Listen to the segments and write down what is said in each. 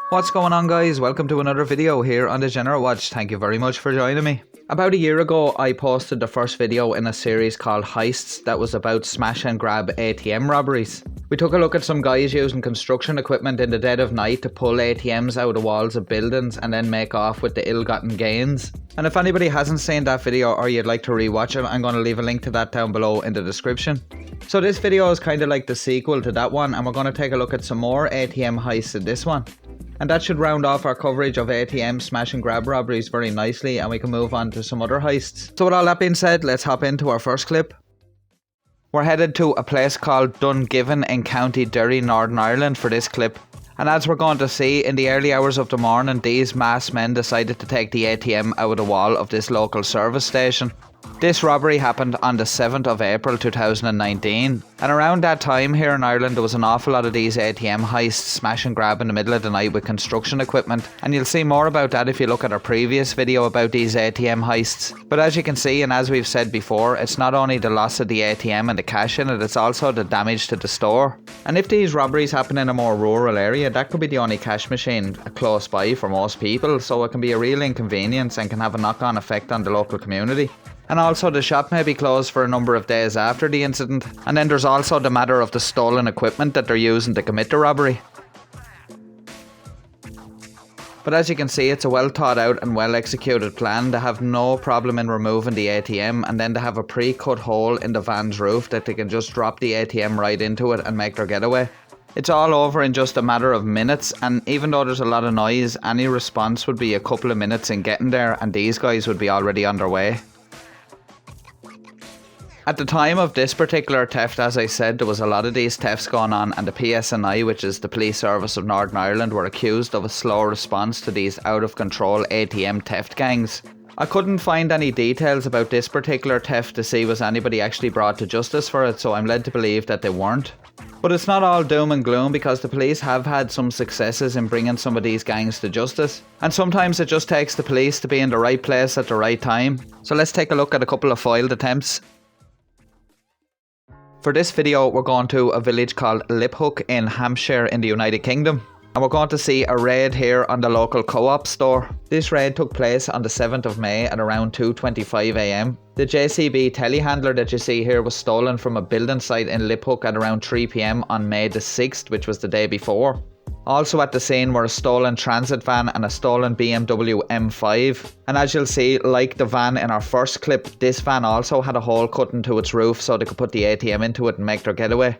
What's going on, guys? Welcome to another video here on Degenerate Watch. Thank you very much for joining me. About a year ago I posted the first video in a series called Heists that was about smash and grab ATM robberies. We took a look at some guys using construction equipment in the dead of night to pull ATMs out of walls of buildings and then make off with the ill-gotten gains. And if anybody hasn't seen that video or you'd like to rewatch it, I'm going to leave a link to that down below in the description. So this video is kind of like the sequel to that one, and we're going to take a look at some more ATM heists in this one. And that should round off our coverage of ATM smash and grab robberies very nicely, and we can move on to some other heists. So with all that being said, let's hop into our first clip. We're headed to a place called Dungiven in County Derry, Northern Ireland for this clip. And as we're going to see, in the early hours of the morning, these masked men decided to take the ATM out of the wall of this local service station. This robbery happened on the 7th of April 2019, and around that time here in Ireland there was an awful lot of these ATM heists smash and grab in the middle of the night with construction equipment, and you'll see more about that if you look at our previous video about these ATM heists. But as you can see, and as we've said before, it's not only the loss of the ATM and the cash in it, it's also the damage to the store. And if these robberies happen in a more rural area, that could be the only cash machine close by for most people, so it can be a real inconvenience and can have a knock-on effect on the local community. And also the shop may be closed for a number of days after the incident. And then there's also the matter of the stolen equipment that they're using to commit the robbery. But as you can see, it's a well thought out and well executed plan. They have no problem in removing the ATM, and then they have a pre-cut hole in the van's roof that they can just drop the ATM right into it and make their getaway. It's all over in just a matter of minutes, and even though there's a lot of noise, any response would be a couple of minutes in getting there, and these guys would be already on their way. At the time of this particular theft, as I said, there was a lot of these thefts going on, and the PSNI, which is the Police Service of Northern Ireland, were accused of a slow response to these out-of-control ATM theft gangs. I couldn't find any details about this particular theft to see was anybody actually brought to justice for it, so I'm led to believe that they weren't. But it's not all doom and gloom, because the police have had some successes in bringing some of these gangs to justice. And sometimes it just takes the police to be in the right place at the right time. So let's take a look at a couple of foiled attempts. For this video, we're going to a village called Liphook in Hampshire in the United Kingdom. And we're going to see a raid here on the local co-op store. This raid took place on the 7th of May at around 2:25 AM. The JCB telehandler that you see here was stolen from a building site in Liphook at around 3 PM on May the 6th, which was the day before. Also at the scene were a stolen transit van and a stolen BMW M5. And as you'll see, like the van in our first clip, this van also had a hole cut into its roof so they could put the ATM into it and make their getaway.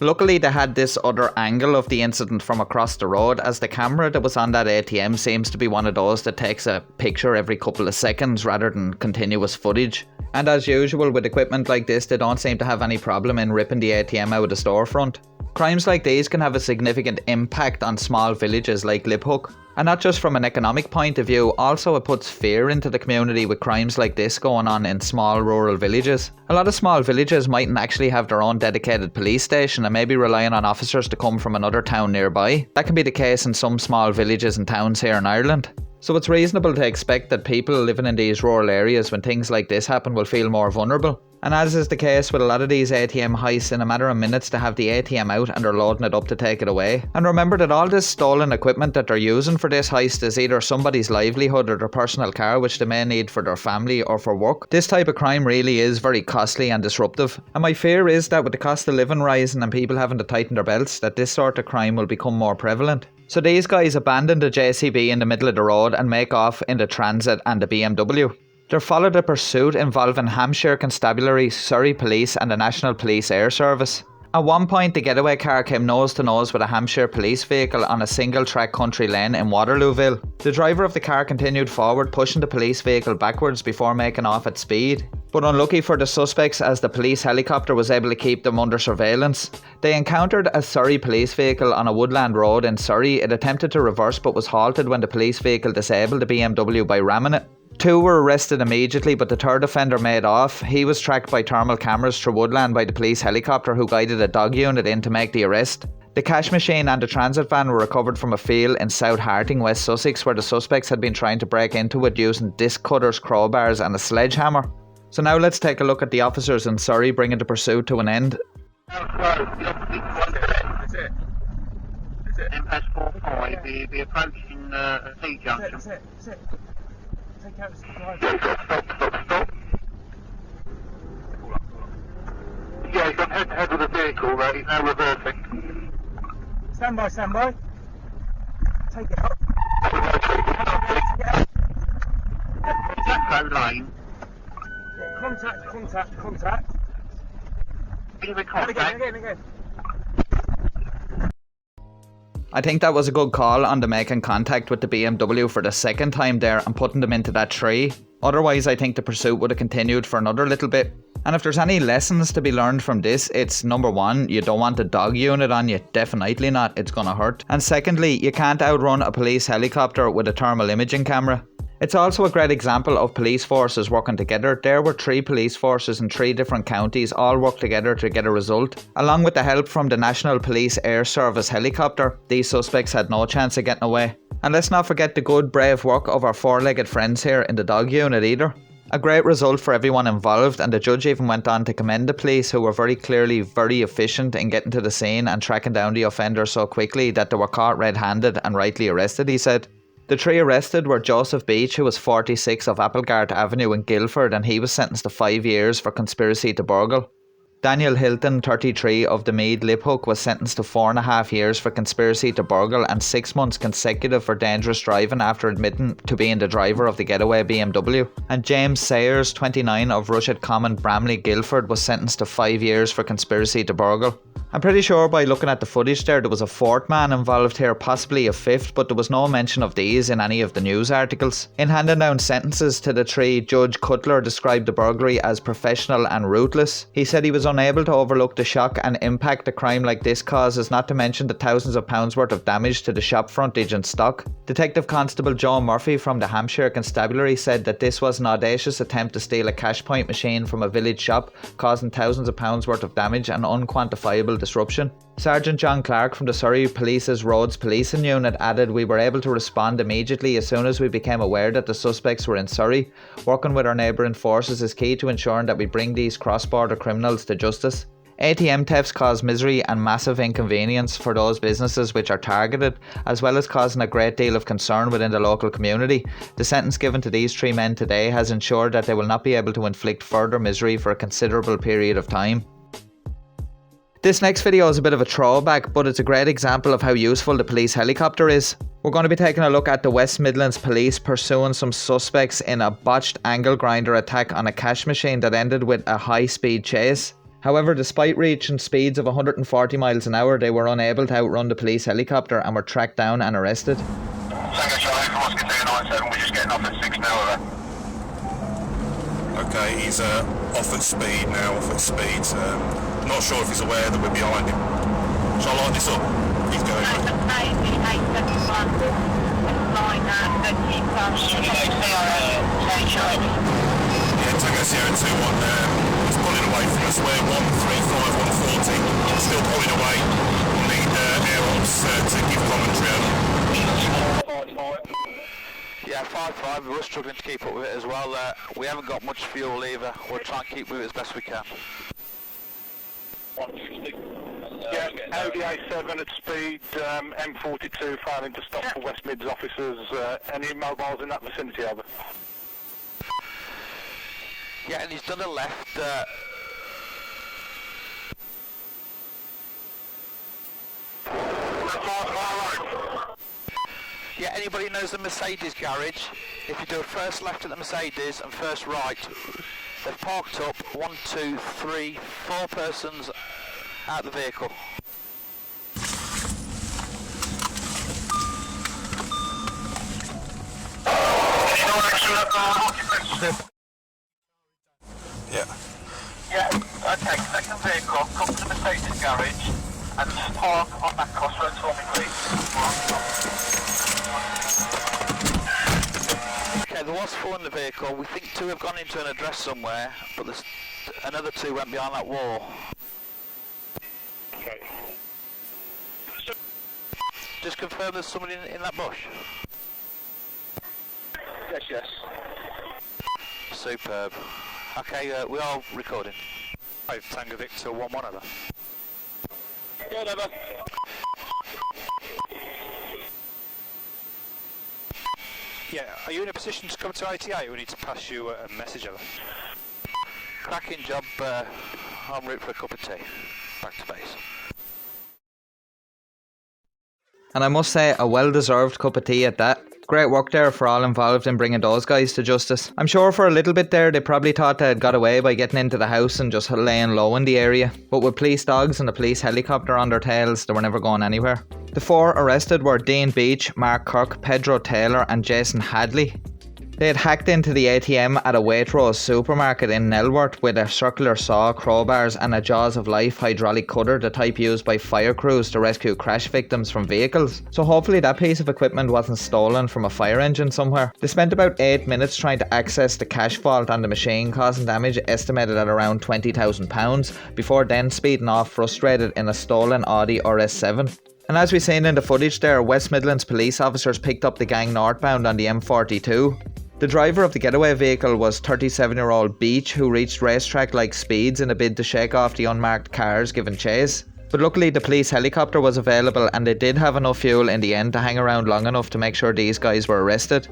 Luckily they had this other angle of the incident from across the road, as the camera that was on that ATM seems to be one of those that takes a picture every couple of seconds rather than continuous footage. And as usual with equipment like this, they don't seem to have any problem in ripping the ATM out of the storefront. Crimes like these can have a significant impact on small villages like Liphook. And not just from an economic point of view, also it puts fear into the community with crimes like this going on in small rural villages. A lot of small villages mightn't actually have their own dedicated police station and may be relying on officers to come from another town nearby. That can be the case in some small villages and towns here in Ireland. So it's reasonable to expect that people living in these rural areas, when things like this happen, will feel more vulnerable. And as is the case with a lot of these ATM heists, in a matter of minutes they have the ATM out and they're loading it up to take it away. And remember that all this stolen equipment that they're using for this heist is either somebody's livelihood or their personal car, which they may need for their family or for work. This type of crime really is very costly and disruptive. And my fear is that with the cost of living rising and people having to tighten their belts, that this sort of crime will become more prevalent. So these guys abandon the JCB in the middle of the road and make off in the transit and the BMW. They followed a pursuit involving Hampshire Constabulary, Surrey Police and the National Police Air Service. At one point the getaway car came nose to nose with a Hampshire police vehicle on a single track country lane in Waterlooville. The driver of the car continued forward, pushing the police vehicle backwards before making off at speed. But unlucky for the suspects, as the police helicopter was able to keep them under surveillance. They encountered a Surrey police vehicle on a woodland road in Surrey. It attempted to reverse but was halted when the police vehicle disabled the BMW by ramming it. 2 were arrested immediately, but the third offender made off. He was tracked by thermal cameras through woodland by the police helicopter, who guided a dog unit in to make the arrest. The cash machine and the transit van were recovered from a field in South Harting, West Sussex, where the suspects had been trying to break into it using disc cutters, crowbars and a sledgehammer. So now let's take a look at the officers in Surrey bringing the pursuit to an end. That's Impact 45, be approaching a T-junction. That's it. Take out the driver. Stop. Yeah, he's gone head-to-head with the vehicle, he's now reversing. Stand by. Take it up. Jacko Lane. Contact. Give me contact. Again. I think that was a good call on the making contact with the BMW for the second time there and putting them into that tree. Otherwise, I think the pursuit would have continued for another little bit. And if there's any lessons to be learned from this, it's number one, you don't want the dog unit on you, definitely not, it's gonna hurt. And secondly, you can't outrun a police helicopter with a thermal imaging camera. It's also a great example of police forces working together. There were 3 police forces in 3 different counties all worked together to get a result. Along with the help from the National Police Air Service helicopter, these suspects had no chance of getting away. And let's not forget the good, brave work of our 4-legged friends here in the dog unit either. A great result for everyone involved, and the judge even went on to commend the police, who were very clearly very efficient in getting to the scene and tracking down the offender so quickly that they were caught red-handed and rightly arrested, he said. The 3 arrested were Joseph Beach, who was 46 of Applegate Avenue in Guildford, and he was sentenced to 5 years for conspiracy to burgle. Daniel Hilton, 33 of the Mead Liphook, was sentenced to 4.5 years for conspiracy to burgle and 6 months consecutive for dangerous driving after admitting to being the driver of the getaway BMW. And James Sayers, 29 of Rushet Common, Bramley, Guildford, was sentenced to 5 years for conspiracy to burgle. I'm pretty sure by looking at the footage there was a 4th man involved here, possibly a 5th, but there was no mention of these in any of the news articles. In handing down sentences to the 3, Judge Cutler described the burglary as professional and ruthless. He said he was unable to overlook the shock and impact a crime like this causes, not to mention the thousands of pounds worth of damage to the shop frontage and stock. Detective Constable Joe Murphy from the Hampshire Constabulary said that this was an audacious attempt to steal a cash point machine from a village shop, causing thousands of pounds worth of damage and unquantifiable disruption. Sergeant John Clark from the Surrey Police's Roads Policing Unit added, "We were able to respond immediately as soon as we became aware that the suspects were in Surrey. Working with our neighbouring forces is key to ensuring that we bring these cross-border criminals to justice." ATM thefts cause misery and massive inconvenience for those businesses which are targeted, as well as causing a great deal of concern within the local community. The sentence given to these 3 men today has ensured that they will not be able to inflict further misery for a considerable period of time. This next video is a bit of a throwback, but it's a great example of how useful the police helicopter is. We're going to be taking a look at the West Midlands Police pursuing some suspects in a botched angle grinder attack on a cash machine that ended with a high-speed chase. However, despite reaching speeds of 140 miles an hour, they were unable to outrun the police helicopter and were tracked down and arrested. Tango Charlie from Oscar 297, we're just getting off at 6 now of it. Okay, he's off at speed now, not sure if he's aware that we're behind him. Shall I line this up? He's going. Yeah, Tango Sierra 2-1, he's pulling away from us. We're 135, 140, still pulling away. We'll need air ops to give commentary on. Yeah, 5-5, we're struggling to keep up with it as well. We haven't got much fuel either. We'll try and keep with it as best we can. Yeah, Audi A7 at speed, M42 failing to stop for West Mids officers. Any mobiles in that vicinity of it? Yeah, and he's done a left. Yeah, anybody knows the Mercedes garage? If you do a first left at the Mercedes and first right, they've parked up 1, 2, 3, 4 persons out of the vehicle. Yeah. Yeah, okay, second vehicle, come to the Mercedes garage and just park on that crossroads for me, please. Okay, there was 4 in the vehicle. We think 2 have gone into an address somewhere, but there's another 2 went behind that wall. Okay. Just confirm there's somebody in that bush. Yes. Superb. Okay, we are recording. 5 Tango Victor 1-1 over. Yeah, over. Yeah, are you in a position to come to ITA? We need to pass you a message over. Cracking job, en route for a cup of tea. Back to base. And I must say, a well-deserved cup of tea at that. Great work there for all involved in bringing those guys to justice. I'm sure for a little bit there they probably thought they had got away by getting into the house and just laying low in the area. But with police dogs and a police helicopter on their tails, they were never going anywhere. The four arrested were Dean Beach, Mark Kirk, Pedro Taylor and Jason Hadley. They had hacked into the ATM at a Waitrose supermarket in Nelworth with a circular saw, crowbars and a Jaws of Life hydraulic cutter, the type used by fire crews to rescue crash victims from vehicles. So hopefully that piece of equipment wasn't stolen from a fire engine somewhere. They spent about 8 minutes trying to access the cash vault on the machine, causing damage estimated at around £20,000, before then speeding off frustrated in a stolen Audi RS7. And as we seen in the footage there, West Midlands police officers picked up the gang northbound on the M42. The driver of the getaway vehicle was 37-year-old Beach, who reached racetrack-like speeds in a bid to shake off the unmarked cars given chase. But luckily the police helicopter was available and they did have enough fuel in the end to hang around long enough to make sure these guys were arrested.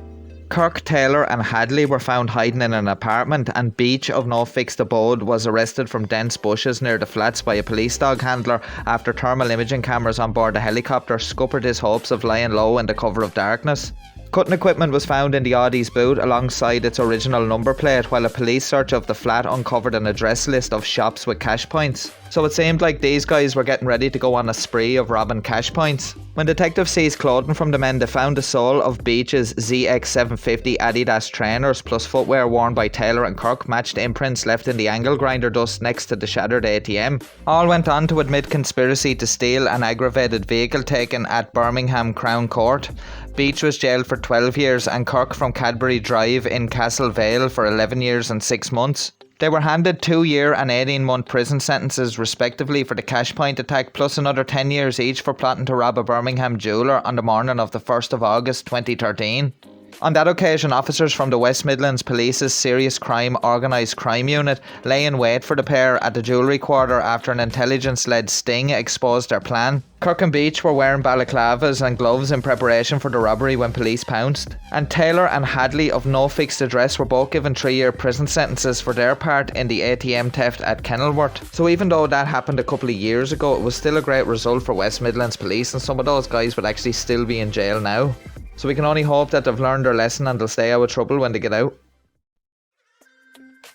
Kirk, Taylor and Hadley were found hiding in an apartment, and Beach, of no fixed abode, was arrested from dense bushes near the flats by a police dog handler after thermal imaging cameras on board the helicopter scuppered his hopes of lying low in the cover of darkness. Cutting equipment was found in the Audi's boot alongside its original number plate, while a police search of the flat uncovered an address list of shops with cash points. So it seemed like these guys were getting ready to go on a spree of robbing cash points. When detectives seized clothing from the men, they found the sole of Beach's ZX750 Adidas trainers plus footwear worn by Taylor and Kirk matched imprints left in the angle grinder dust next to the shattered ATM. All went on to admit conspiracy to steal an aggravated vehicle taken at Birmingham Crown Court. Beach was jailed for 12 years and Kirk from Cadbury Drive in Castle Vale for 11 years and 6 months. They were handed 2-year and 18-month prison sentences respectively for the cash point attack, plus another 10 years each for plotting to rob a Birmingham jeweller on the morning of the 1st of August 2013. On that occasion, officers from the West Midlands Police's Serious Crime Organised Crime Unit lay in wait for the pair at the jewellery quarter after an intelligence-led sting exposed their plan. Kirk and Beach were wearing balaclavas and gloves in preparation for the robbery when police pounced. And Taylor and Hadley, of no fixed address, were both given 3-year prison sentences for their part in the ATM theft at Kenilworth. So even though that happened a couple of years ago, it was still a great result for West Midlands Police, and some of those guys would actually still be in jail now. So we can only hope that they've learned their lesson and they'll stay out of trouble when they get out.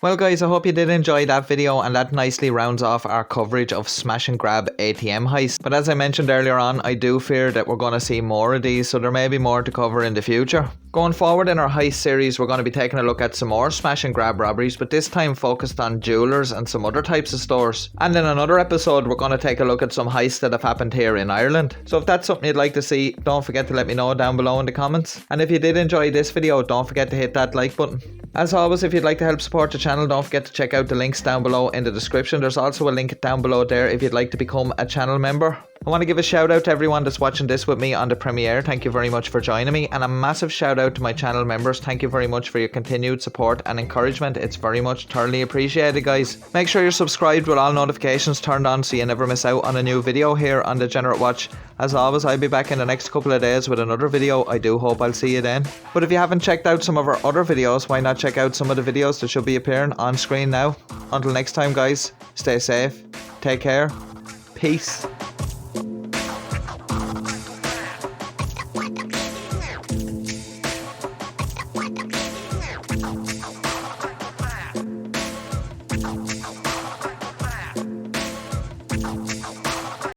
Well guys, I hope you did enjoy that video, and that nicely rounds off our coverage of smash and grab ATM heists. But as I mentioned earlier on, I do fear that we're going to see more of these, so there may be more to cover in the future. Going forward in our heist series, we're going to be taking a look at some more smash and grab robberies, but this time focused on jewellers and some other types of stores. And in another episode, we're going to take a look at some heists that have happened here in Ireland. So if that's something you'd like to see, don't forget to let me know down below in the comments. And if you did enjoy this video, don't forget to hit that like button. As always, if you'd like to help support the channel, don't forget to check out the links down below in the description. There's also a link down below there if you'd like to become a channel member. I want to give a shout out to everyone that's watching this with me on the premiere. Thank you very much for joining me, and a massive shout out to my channel members. Thank you very much for your continued support and encouragement. It's very much thoroughly appreciated, guys. Make sure you're subscribed with all notifications turned on so you never miss out on a new video here on Degenerate Watch. As always, I'll be back in the next couple of days with another video. I do hope I'll see you then. But if you haven't checked out some of our other videos, why not check out some of the videos that should be appearing on screen now. Until next time, guys, stay safe, take care, peace.